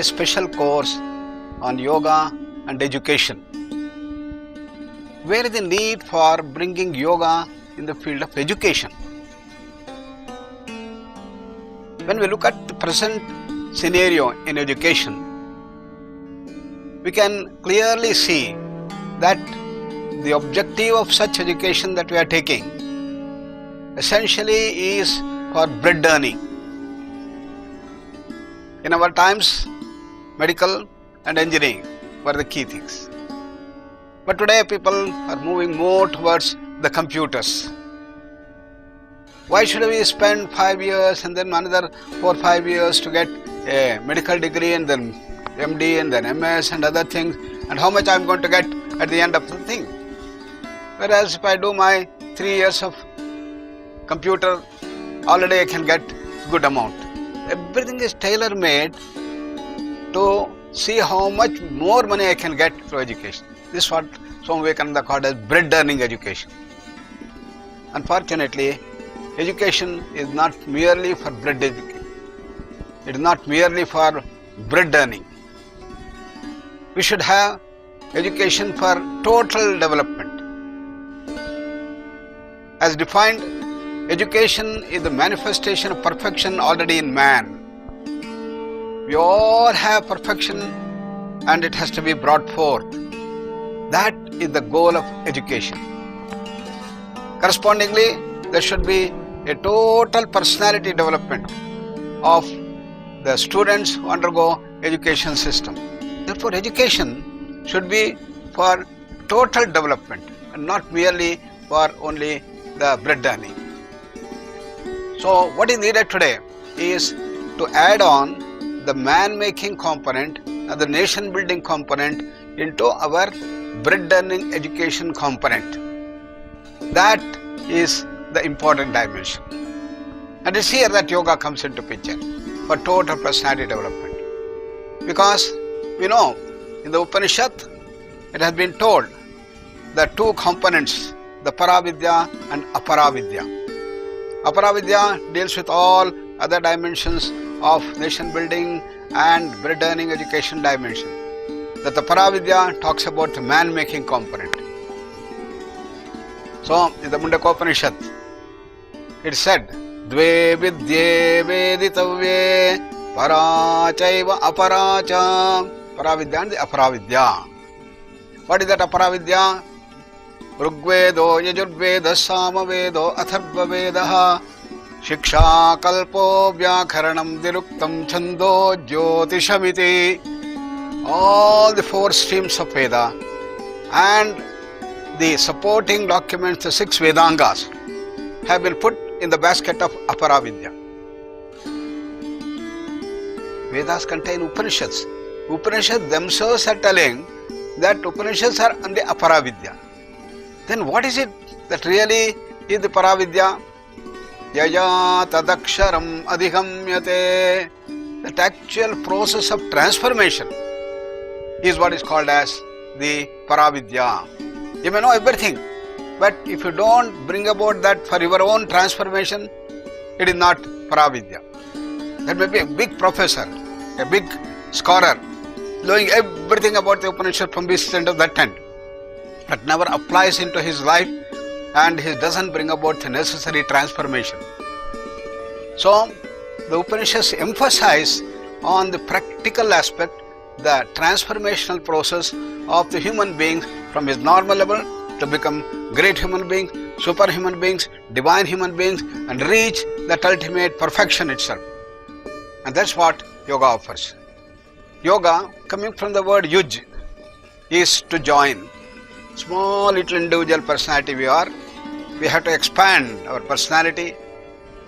a special course on yoga and education. Where is the need for bringing yoga in the field of education? When we look at the present scenario in education, we can clearly see that the objective of such education that we are taking essentially is for bread earning. In our times, medical and engineering were the key things. But today people are moving more towards the computers. Why should we spend 5 years and then another 4 or 5 years to get a medical degree and then MD and then MS and other things, and how much I am going to get at the end of the thing? Whereas if I do my 3 years of computer, already I can get good amount. Everything is tailor-made to see how much more money I can get through education. This is what Swami Vivekananda called as bread earning education. Unfortunately, education is not merely for bread education. It is not merely for bread earning. We should have education for total development. As defined, education is the manifestation of perfection already in man. We all have perfection and it has to be brought forth. That is the goal of education. Correspondingly, there should be a total personality development of the students who undergo education system. Therefore, education should be for total development and not merely for only the bread earning. So, what is needed today is to add on the man-making component and the nation-building component into our bread-earning education component. That is the important dimension. And it's here that yoga comes into picture for total personality development. Because we know in the Upanishad it has been told that two components, the Paravidya and Aparavidya. Aparavidya deals with all other dimensions of nation building and bread earning education dimension. That the Paravidya talks about the man making component. So in the Mundaka Upanishad it said, Dve vidye veditavye parachaiva aparacha. Paravidya and the Aparavidya. What is that Aparavidya? Rugvedo, Yajurveda, Samavedo, Atharva Vedaha, Shiksha, Kalpo, Vyakaranam, Diruktam, Chando, Jyotishamiti. All the 4 streams of Veda and the supporting documents, the 6 Vedangas, have been put in the basket of Aparavidya. Vedas contain Upanishads. Upanishads themselves are telling that Upanishads are on the Aparavidya. Then what is it that really is the Paravidya? Yaya tadaksharam adhigamyate. That actual process of transformation is what is called as the Paravidya. You may know everything, but if you don't bring about that for your own transformation, it is not Paravidya. That may be a big professor, a big scholar, knowing everything about the Upanishad from this end of that end, but never applies into his life and he doesn't bring about the necessary transformation. So, the Upanishads emphasize on the practical aspect, the transformational process of the human beings from his normal level to become great human beings, superhuman beings, divine human beings, and reach that ultimate perfection itself. And that's what yoga offers. Yoga, coming from the word yuj, is to join. Small little individual personality we are, we have to expand our personality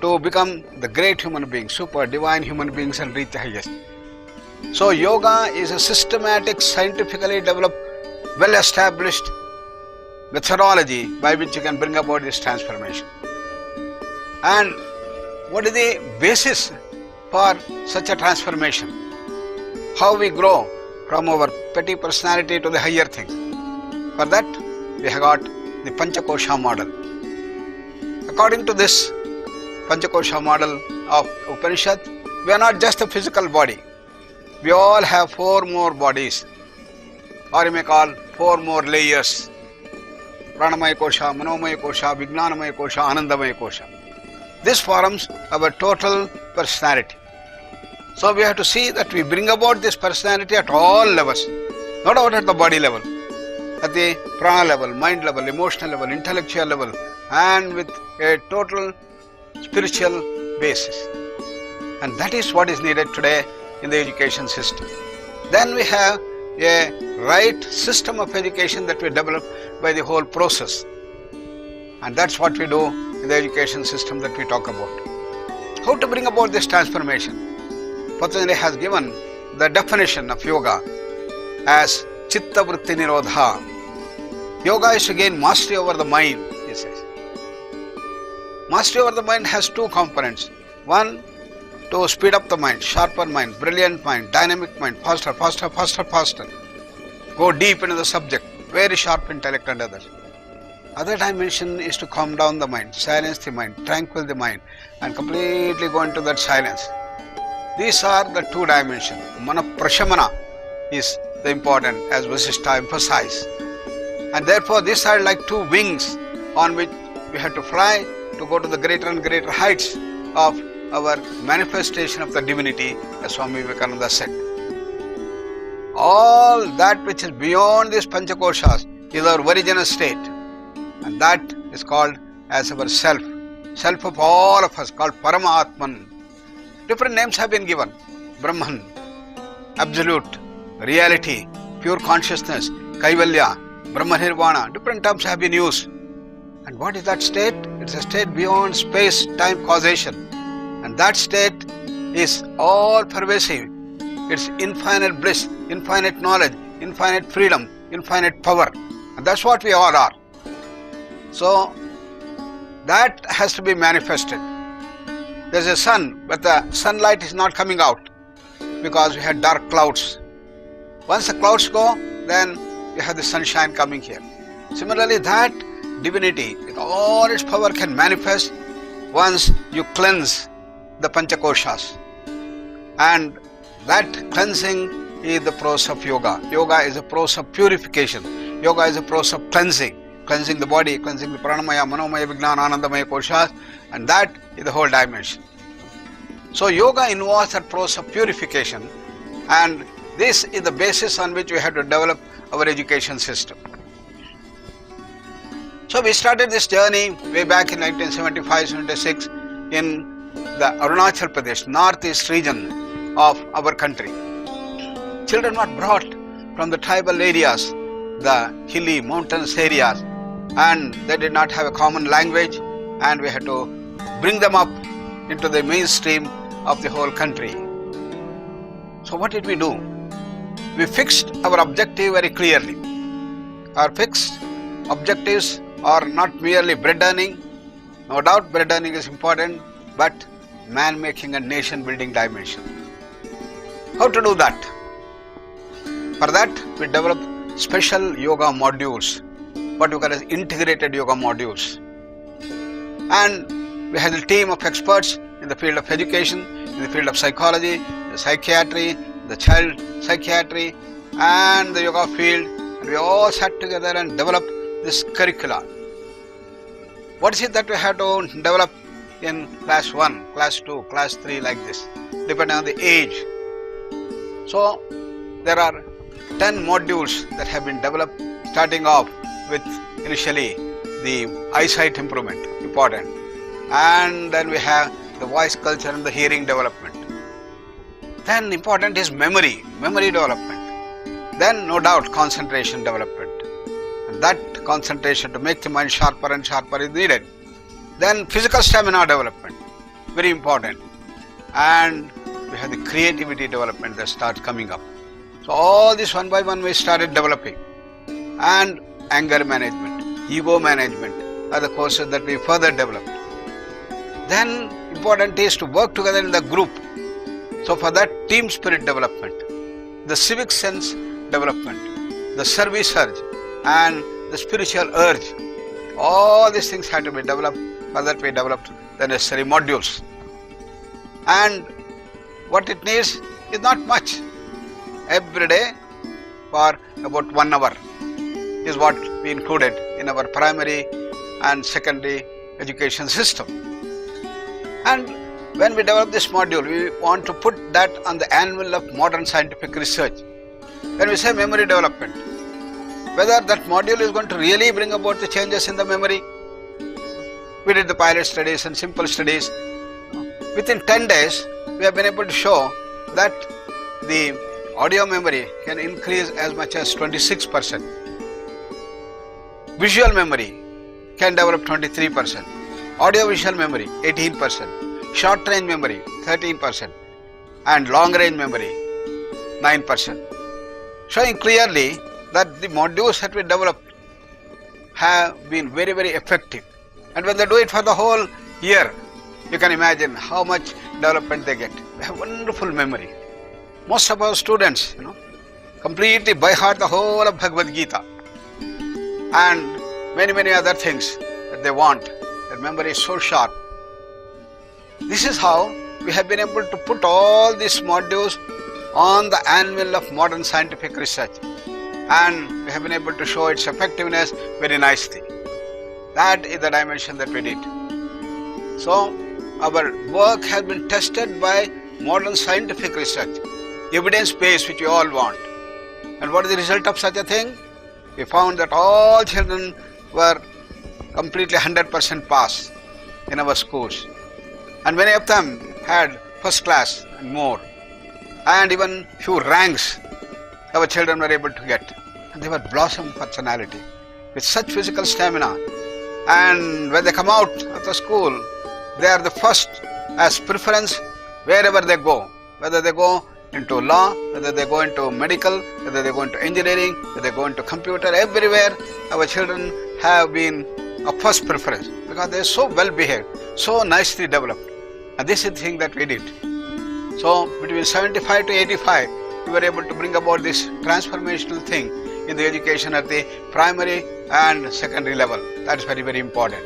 to become the great human beings, super divine human beings, and reach the highest. So yoga is a systematic, scientifically developed, well-established methodology by which you can bring about this transformation. And what is the basis for such a transformation? How we grow from our petty personality to the higher things. For that, we have got the Panchakosha model. According to this Panchakosha model of Upanishad, we are not just a physical body. we all have 4 more bodies, or you may call 4 more layers. Pranamaya Kosha, Manomaya Kosha, Vijnanamaya Kosha, Anandamaya Kosha. This forms our total personality. So we have to see that we bring about this personality at all levels, not only at the body level, at the prana level, mind level, emotional level, intellectual level, and with a total spiritual basis. And that is what is needed today in the education system. Then we have a right system of education that we develop by the whole process. And that's what we do in the education system that we talk about. How to bring about this transformation? Patanjali has given the definition of yoga as Chitta Vritti Nirodha. Yoga is to gain mastery over the mind, he says. Mastery over the mind has 2 components. One, to speed up the mind, sharper mind, brilliant mind, dynamic mind, faster, faster, faster, faster. Go deep into the subject, very sharp intellect and others. Other dimension is to calm down the mind, silence the mind, tranquil the mind, and completely go into that silence. These are the 2 dimensions. Mana Prashamana is the important, as Vasishtha emphasized. And therefore these are like 2 wings on which we have to fly to go to the greater and greater heights of our manifestation of the divinity, as Swami Vivekananda said. All that which is beyond these Panchakoshas is our original state, and that is called as our self. Self of all of us, called Paramatman. Different names have been given. Brahman, absolute, reality, pure consciousness, Kaivalya, Brahma Nirvana. Different terms have been used. And what is that state? It's a state beyond space, time, causation. And that state is all pervasive. It's infinite bliss, infinite knowledge, infinite freedom, infinite power. And that's what we all are. So that has to be manifested. There's a sun, but the sunlight is not coming out because we had dark clouds. Once the clouds go, then you have the sunshine coming here. Similarly, that divinity with all its power can manifest once you cleanse the Panchakoshas. And that cleansing is the process of yoga. Yoga is a process of purification. Yoga is a process of cleansing. Cleansing the body, cleansing the pranamaya, manomaya, vijnana, anandamaya koshas, and that is the whole dimension. So yoga involves that process of purification, and this is the basis on which we have to develop our education system. So we started this journey way back in 1975-76 in the Arunachal Pradesh, northeast region of our country. Children were brought from the tribal areas, the hilly mountainous areas, and they did not have a common language, and we had to bring them up into the mainstream of the whole country. So what did we do? We fixed our objective very clearly. Our fixed objectives are not merely bread earning. No doubt bread earning is important, but man making and nation building dimension. How to do that? For that we developed special yoga modules, what we call as integrated yoga modules. And we had a team of experts in the field of education, in the field of psychology, the psychiatry, the child psychiatry, and the yoga field, and we all sat together and developed this curricula. What is it that we have to develop in class 1, class 2, class 3, like this, depending on the age? So there are 10 modules that have been developed, starting off with initially the eyesight improvement, important, and then we have the voice culture and the hearing development. Then important is memory development. Then no doubt concentration development, and that concentration to make the mind sharper and sharper is needed. Then physical stamina development, very important, and we have the creativity development that starts coming up. So all this one by one we started developing. And anger management, ego management are the courses that we further developed. Then important is to work together in the group. So for that, team spirit development, the civic sense development, the service urge, and the spiritual urge, all these things had to be developed. For that we developed the necessary modules. And what it needs is not much. every day for about 1 hour is what we included in our primary and secondary education system. And when we develop this module, we want to put that on the anvil of modern scientific research. When we say memory development, whether that module is going to really bring about the changes in the memory. We did the pilot studies and simple studies. Within 10 days, we have been able to show that the audio memory can increase as much as 26%. Visual memory can develop 23%. Audio visual memory 18%. Short range memory 13%. And long range memory 9%. Showing clearly that the modules that we developed have been very, very effective. And when they do it for the whole year, you can imagine how much development they get. They have wonderful memory. Most of our students, completely by heart the whole of Bhagavad Gita and many, many other things that they want. Their memory is so sharp. This is how we have been able to put all these modules on the anvil of modern scientific research, and we have been able to show its effectiveness very nicely. That is the dimension that we did. So our work has been tested by modern scientific research, evidence-based, which we all want. And what is the result of such a thing? We found that all children were completely 100% pass in our schools. And many of them had first class and more. And even few ranks our children were able to get. And they were blossom personality with such physical stamina. And when they come out of the school, they are the first as preference wherever they go. Whether they go into law, whether they go into medical, whether they go into engineering, whether they go into computer, everywhere our children have been a first preference because they are so well behaved, so nicely developed. And this is the thing that we did. So between 75 to 85, we were able to bring about this transformational thing in the education at the primary and secondary level. That is very, very important.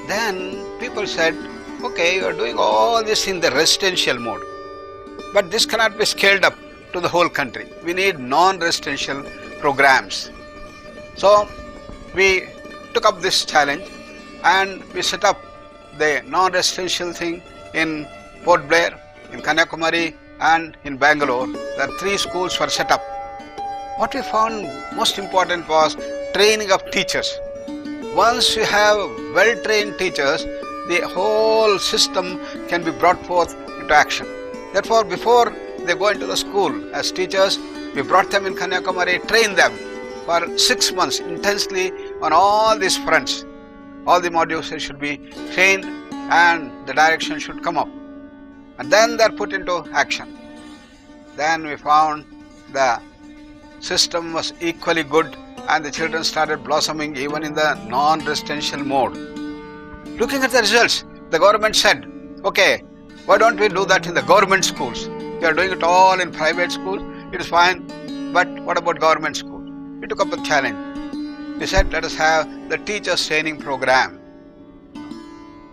Then people said, okay, you are doing all this in the residential mode, but this cannot be scaled up to the whole country. We need non-residential programs. So we took up this challenge and we set up the non-residential thing in Port Blair, in Kanyakumari and in Bangalore. There are 3 schools were set up. What we found most important was training of teachers. Once you have well-trained teachers, the whole system can be brought forth into action. Therefore, before they go into the school as teachers, we brought them in Kanyakumari, trained them for 6 months intensely on all these fronts. All the modules should be trained and the direction should come up. And then they are put into action. Then we found the system was equally good and the children started blossoming even in the non-residential mode. Looking at the results, the government said, okay, why don't we do that in the government schools? We are doing it all in private schools, it is fine, but what about government schools? We took up the challenge. We said, let us have the teachers training program.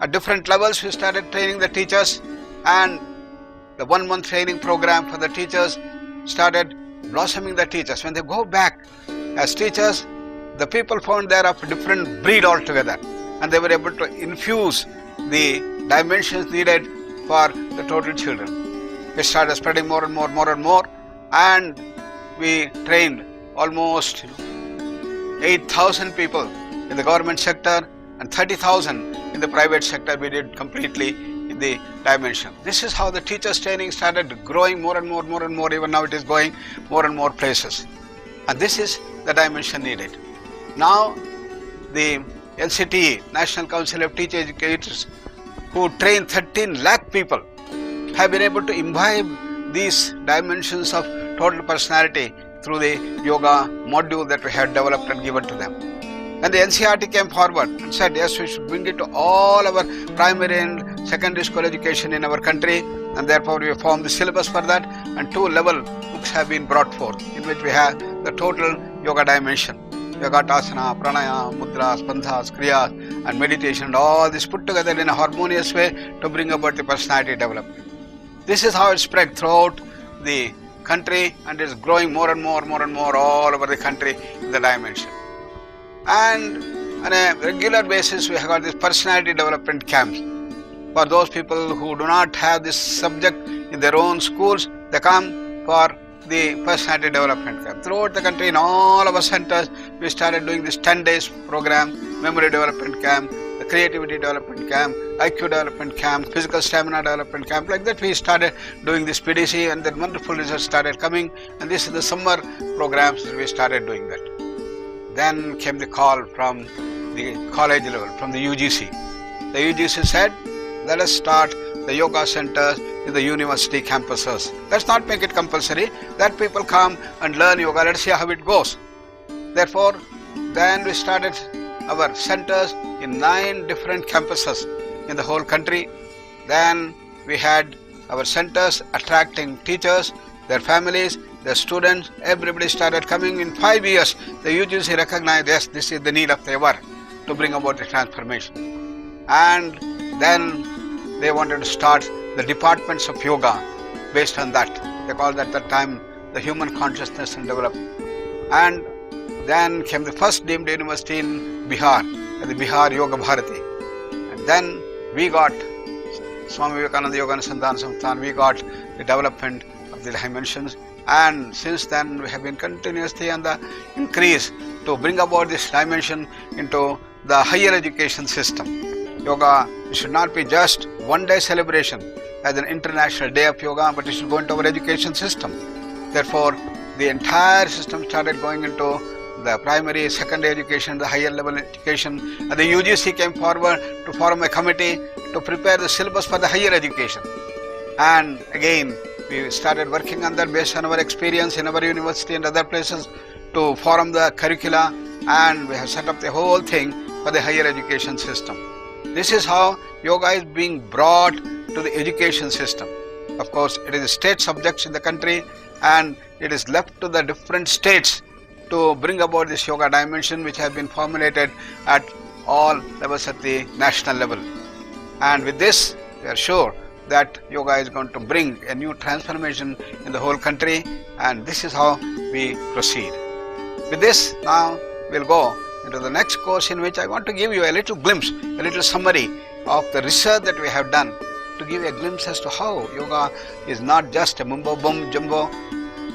At different levels, we started training the teachers, and the 1-month training program for the teachers started blossoming the teachers. When they go back as teachers, the people found they are of a different breed altogether, and they were able to infuse the dimensions needed for the total children. We started spreading more and more, and we trained almost 8,000 people in the government sector and 30,000 in the private sector. We did completely in the dimension. This is how the teachers training started growing more and more. Even now it is going more and more places. And this is the dimension needed. Now the NCTE, National Council of Teacher Educators, who train 13 lakh people, have been able to imbibe these dimensions of total personality through the yoga module that we had developed and given to them. And the NCERT came forward and said, yes, we should bring it to all our primary and secondary school education in our country, and therefore we formed the syllabus for that, and 2 level books have been brought forth in which we have the total yoga dimension. Yogatasana, pranayama, mudras, bandhas, kriyas and meditation, and all this put together in a harmonious way to bring about the personality development. This is how it spread throughout the country, and it's growing more and more all over the country in the dimension. And on a regular basis we have got these personality development camps. For those people who do not have this subject in their own schools, they come for the personality development camp. Throughout the country, in all our centers, we started doing this 10 days program, memory development camp, the creativity development camp, IQ development camp, physical stamina development camp. Like that we started doing this PDC, and then wonderful results started coming, and this is the summer programs that we started doing that. Then came the call from the college level, from the UGC. The UGC said, let us start the yoga centers in the university campuses. Let's not make it compulsory. Let people come and learn yoga. Let's see how it goes. Therefore, then we started our centers in 9 different campuses in the whole country. Then we had our centers attracting teachers, their families, their students. Everybody started coming. In 5 years, the UGC recognized, yes, this is the need of the hour to bring about the transformation. And then they wanted to start the departments of yoga based on that. They called at that time the human consciousness and development. And then came the first deemed university in Bihar, the Bihar Yoga Bharati. And then we got Swami Vivekananda Yoga Anusandhana Samsthan, we got the development of the dimensions. And since then we have been continuously on the increase to bring about this dimension into the higher education system. Yoga should not be just one day celebration as an international day of yoga, but it should go into our education system. Therefore, the entire system started going into the primary, secondary education, the higher level education, and the UGC came forward to form a committee to prepare the syllabus for the higher education. And again, we started working on that based on our experience in our university and other places to form the curricula, and we have set up the whole thing for the higher education system. This is how yoga is being brought to the education system. Of course, it is a state subject in the country, and it is left to the different states to bring about this yoga dimension, which has been formulated at all levels at the national level. And with this, we are sure that yoga is going to bring a new transformation in the whole country, and this is how we proceed. With this, now we'll go into the next course, in which I want to give you a little glimpse, a little summary of the research that we have done, to give you a glimpse as to how yoga is not just a mumbo bum jumbo,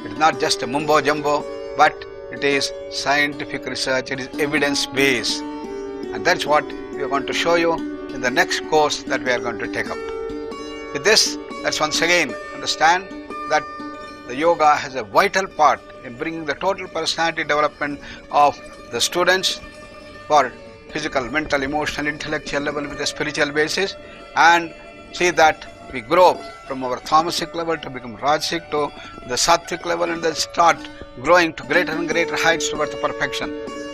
it is not just a mumbo jumbo, but it is scientific research, it is evidence based. And that's what we are going to show you in the next course that we are going to take up. With this, let's once again understand that the yoga has a vital part in bringing the total personality development of the students for physical, mental, emotional, intellectual level with a spiritual basis, and see that we grow from our tamasic level to become rajasic to the sattvic level, and then start growing to greater and greater heights towards the perfection.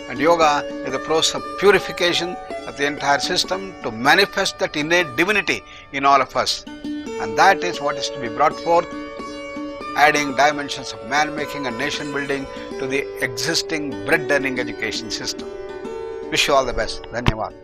And yoga is the process of purification of the entire system to manifest that innate divinity in all of us. And that is what is to be brought forth, adding dimensions of man-making and nation-building to the existing bread-earning education system. Wish you all the best. Dhanyavad.